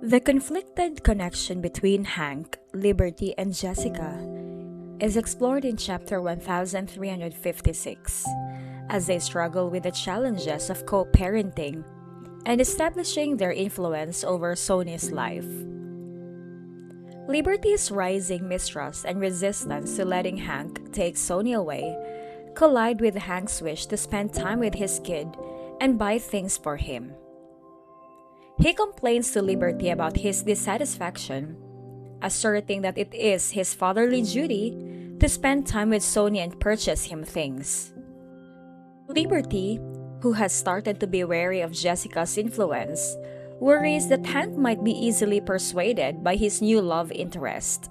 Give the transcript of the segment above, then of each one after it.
The conflicted connection between Hank, Liberty, and Jessica is explored in chapter 1356 as they struggle with the challenges of co parenting and establishing their influence over Sony's life. Liberty's rising mistrust and resistance to letting Hank take Sony away collide with Hank's wish to spend time with his kid and buy things for him. He complains to Liberty about his dissatisfaction, asserting that it is his fatherly duty to spend time with Sony and purchase him things. Liberty, who has started to be wary of Jessica's influence, worries that Hank might be easily persuaded by his new love interest.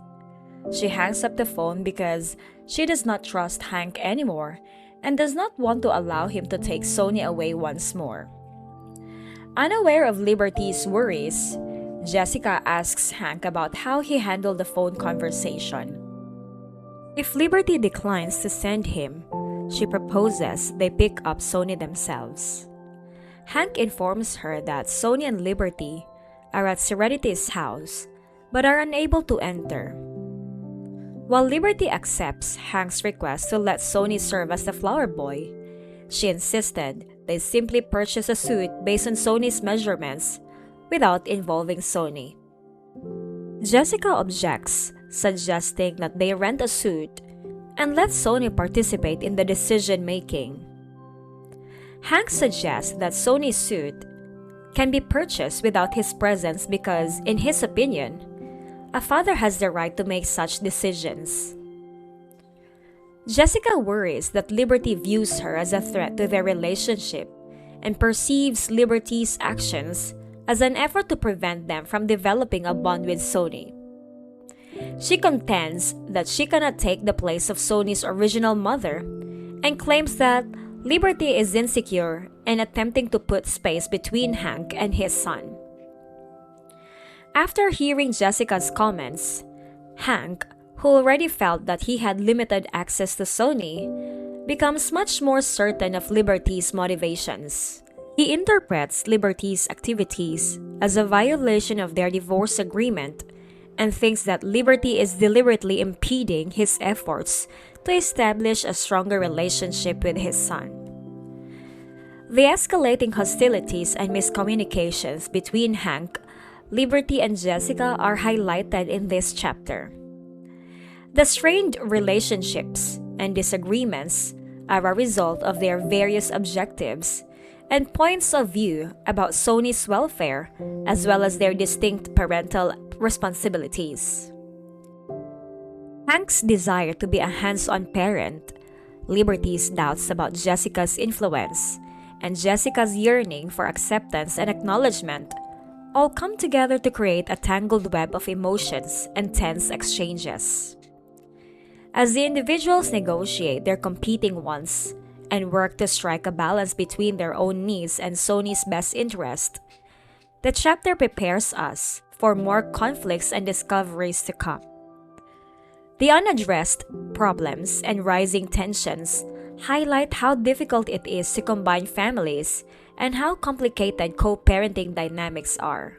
She hangs up the phone because she does not trust Hank anymore and does not want to allow him to take Sony away once more. Unaware of Liberty's worries, Jessica asks Hank about how he handled the phone conversation. If Liberty declines to send him, she proposes they pick up Sony themselves. Hank informs her that Sony and Liberty are at Serenity's house but are unable to enter. While Liberty accepts Hank's request to let Sony serve as the flower boy, she insisted they simply purchase a suit based on Sony's measurements without involving Sony. Jessica objects, suggesting that they rent a suit and let Sony participate in the decision-making. Hank suggests that Sony's suit can be purchased without his presence because, in his opinion, a father has the right to make such decisions. Jessica worries that Liberty views her as a threat to their relationship and perceives Liberty's actions as an effort to prevent them from developing a bond with Sony. She contends that she cannot take the place of Sony's original mother and claims that Liberty is insecure and attempting to put space between Hank and his son. After hearing Jessica's comments, Hank, who already felt that he had limited access to Sony, becomes much more certain of Liberty's motivations. He interprets Liberty's activities as a violation of their divorce agreement and thinks that Liberty is deliberately impeding his efforts to establish a stronger relationship with his son. The escalating hostilities and miscommunications between Hank, Liberty, and Jessica are highlighted in this chapter. The strained relationships and disagreements are a result of their various objectives and points of view about Sony's welfare, as well as their distinct parental responsibilities. Hank's desire to be a hands-on parent, Liberty's doubts about Jessica's influence, and Jessica's yearning for acceptance and acknowledgement all come together to create a tangled web of emotions and tense exchanges. As the individuals negotiate their competing wants and work to strike a balance between their own needs and Sony's best interest, the chapter prepares us for more conflicts and discoveries to come. The unaddressed problems and rising tensions highlight how difficult it is to combine families and how complicated co-parenting dynamics are.